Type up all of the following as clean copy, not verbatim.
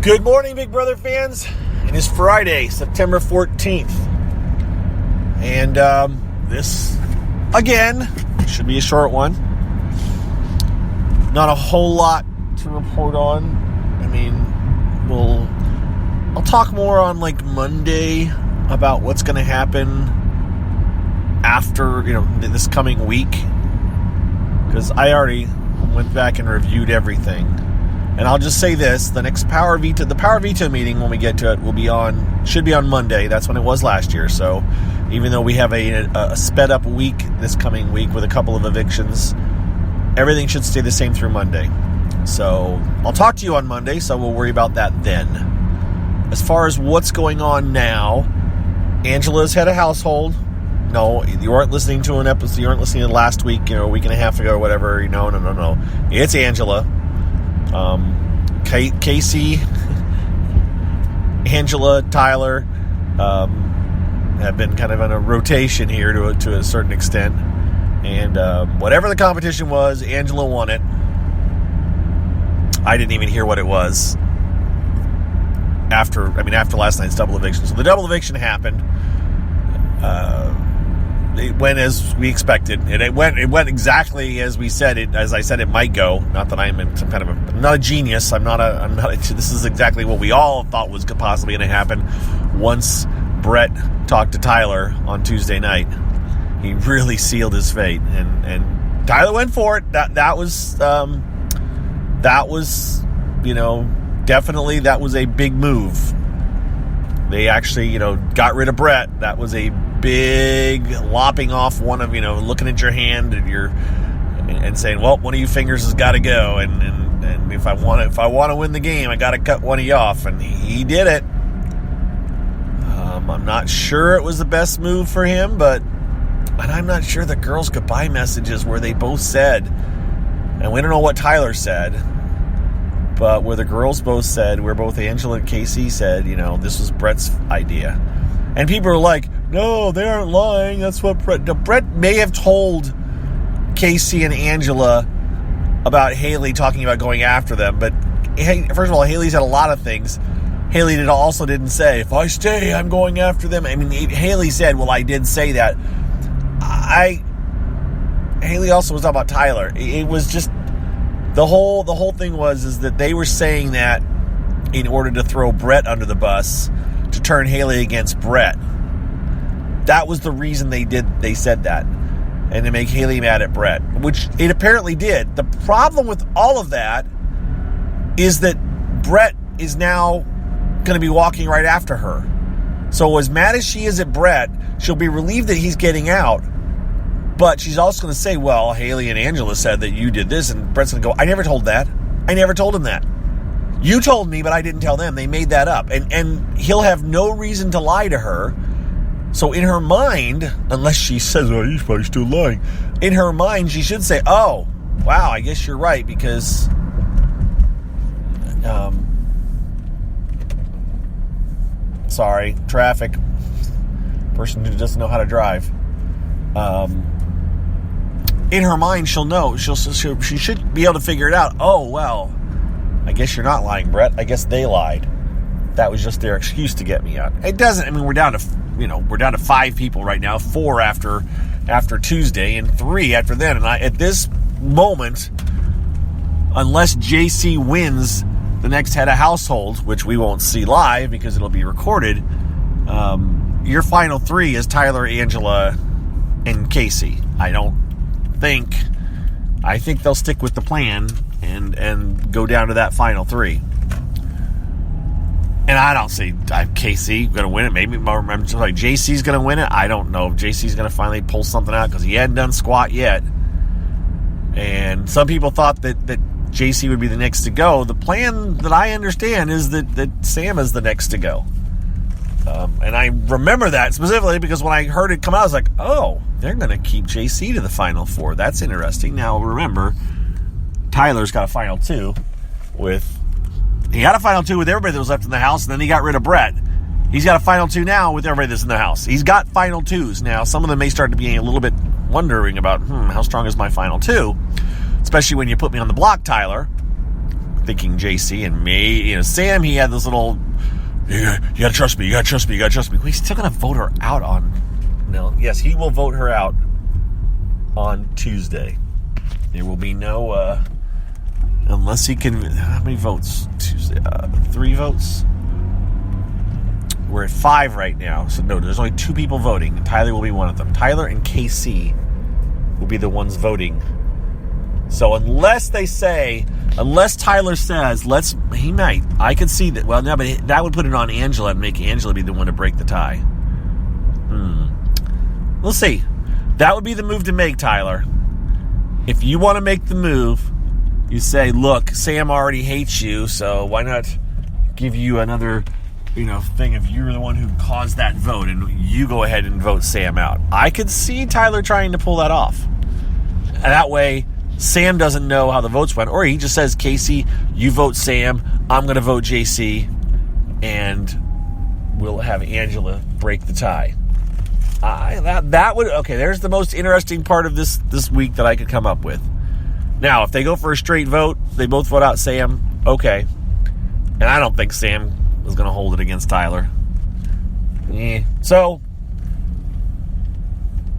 Good morning, Big Brother fans. It is Friday, September 14th. And this, again, should be a short one. Not a whole lot to report on. I mean, I'll talk more on like Monday about what's going to happen after, this coming week. Because I already went back and reviewed everything. And I'll just say this, the Power Veto meeting, when we get to it, should be on Monday. That's when it was last year. So even though we have a sped up week this coming week with a couple of evictions, everything should stay the same through Monday. So I'll talk to you on Monday, so we'll worry about that then. As far as what's going on now, Angela's head of household. No, you weren't listening to an episode. You weren't listening to last week, a week and a half ago or whatever. No. It's Angela. Casey, Angela, Tyler have been kind of on a rotation here to a certain extent. And whatever the competition was, Angela won it. I didn't even hear what it was after last night's double eviction. So the double eviction happened. It went as we expected. It went exactly as we said it. As I said, it might go. Not that I'm some kind of I'm not a genius. This is exactly what we all thought was possibly going to happen. Once Brett talked to Tyler on Tuesday night, he really sealed his fate, and Tyler went for it. That was definitely that was a big move. They actually got rid of Brett. That was a big lopping off one of looking at your hand and saying, well, one of you fingers has got to go, and if I want to win the game, I got to cut one of you off, and he did it. I'm not sure it was the best move for him, and I'm not sure the girls' goodbye messages where they both said, and we don't know what Tyler said, but where the girls both said, where both Angela and Casey said, this was Brett's idea. And people are like, no, they aren't lying. That's what Brett may have told Casey and Angela about Haley talking about going after them. But hey, first of all, Haley's had a lot of things. Haley also didn't say, if I stay, I'm going after them. I mean, Haley said, well, I did say that. Haley also was talking about Tyler. It was just, the whole thing was that they were saying that in order to throw Brett under the bus, to turn Haley against Brett. That was the reason they said that. And to make Haley mad at Brett, which it apparently did. The problem with all of that is that Brett is now going to be walking right after her. So as mad as she is at Brett, she'll be relieved that he's getting out. But she's also going to say, well, Haley and Angela said that you did this, and Brett's going to go, I never told that. I never told him that. You told me, but I didn't tell them. They made that up. And he'll have no reason to lie to her. So in her mind, unless she says, oh, he's probably still lying. In her mind, she should say, oh, wow, I guess you're right, because sorry, traffic. Person who doesn't know how to drive. In her mind, she'll know. She should be able to figure it out. Oh, well, I guess you're not lying, Brett. I guess they lied. That was just their excuse to get me out. It doesn't. I mean, we're down to 5 people right now. 4 after Tuesday, and 3 after then. And at this moment, unless JC wins the next head of household, which we won't see live because it'll be recorded, your final 3 is Tyler, Angela, and Casey. I think they'll stick with the plan and go down to that final 3. And I don't see Casey going to win it. Maybe JC's going to win it. I don't know if JC's going to finally pull something out because he hadn't done squat yet. And some people thought that JC would be the next to go. The plan that I understand is that Sam is the next to go. And I remember that specifically because when I heard it come out, I was like, oh, they're going to keep JC to the final 4. That's interesting. Now, remember, Tyler's got a final 2 he got a final 2 with everybody that was left in the house, and then he got rid of Brett. He's got a final 2 now with everybody that's in the house. He's got final 2s now. Some of them may start to be a little bit wondering about, how strong is my final 2? Especially when you put me on the block, Tyler. thinking JC, and Sam, he had this little, you gotta trust me. Well, he's still gonna vote her out on. No, yes, he will vote her out on Tuesday. There will be no, unless he can. How many votes Tuesday? 3 votes. We're at 5 right now, so no, there's only 2 people voting. Tyler will be one of them. Tyler and KC will be the ones voting. So unless Tyler says, he might. I could see that. Well, no, but that would put it on Angela and make Angela be the one to break the tie. We'll see. That would be the move to make, Tyler. If you want to make the move, you say, look, Sam already hates you, so why not give you another, thing if you're the one who caused that vote, and you go ahead and vote Sam out. I could see Tyler trying to pull that off. And that way, Sam doesn't know how the votes went, or he just says, Casey, you vote Sam, I'm going to vote JC, and we'll have Angela break the tie. That would, okay, there's the most interesting part of this week that I could come up with. Now, if they go for a straight vote, they both vote out Sam, okay. And I don't think Sam is going to hold it against Tyler. So,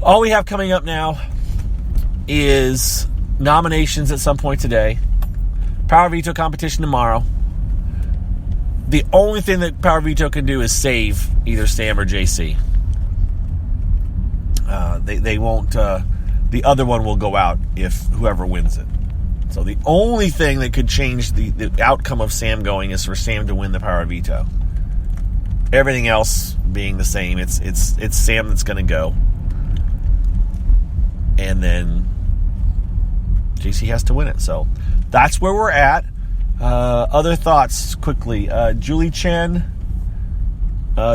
all we have coming up now is nominations at some point today. Power Veto competition tomorrow. The only thing that Power Veto can do is save either Sam or JC. They won't. The other one will go out if whoever wins it. So the only thing that could change the outcome of Sam going is for Sam to win the Power Veto. Everything else being the same, it's Sam that's going to go, and then JC has to win it. So that's where we're at. Other thoughts quickly. Julie Chen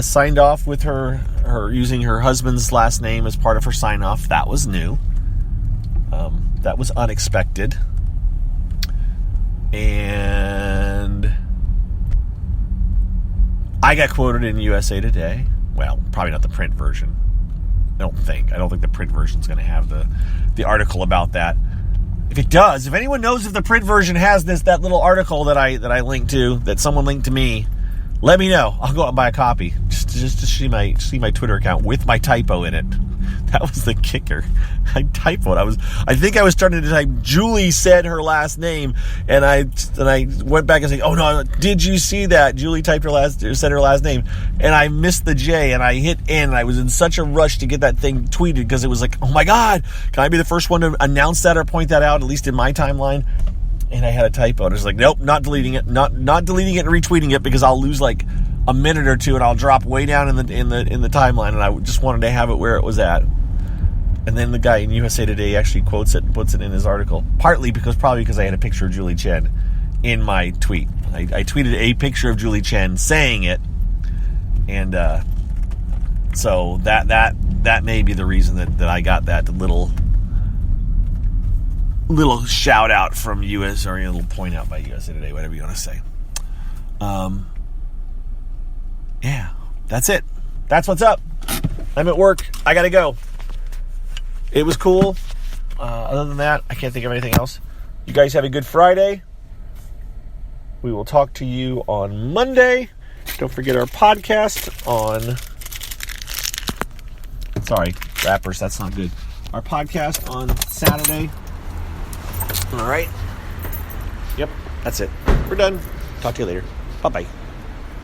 signed off with her using her husband's last name as part of her sign off. That was new. That was unexpected. And I got quoted in USA Today. Well, probably not the print version. I don't think the print version is going to have the article about that. If it does, if anyone knows if the print version has that little article that I linked to, that someone linked to me, let me know. I'll go out and buy a copy just to see my Twitter account with my typo in it. That was the kicker. I typoed. I think I was starting to type Julie said her last name, and I went back and said, "Oh no, did you see that? Julie said her last name," and I missed the J, and I hit N, and I was in such a rush to get that thing tweeted because it was like, "Oh my God, can I be the first one to announce that or point that out, at least in my timeline?" And I had a typo. And I was like, "Nope, not deleting it, not deleting it and retweeting it because I'll lose like a minute or two, and I'll drop way down in the timeline." And I just wanted to have it where it was at. And then the guy in USA Today actually quotes it and puts it in his article. Probably because I had a picture of Julie Chen in my tweet. I tweeted a picture of Julie Chen saying it, and so that may be the reason that I got that little shout out from US, or a little point out by USA Today, whatever you want to say. Yeah, that's it. That's what's up. I'm at work. I gotta go. It was cool. Other than that, I can't think of anything else. You guys have a good Friday. We will talk to you on Monday. Don't forget our podcast on... Sorry, rappers, that's not good. Our podcast on Saturday. All right. Yep, that's it. We're done. Talk to you later. Bye-bye.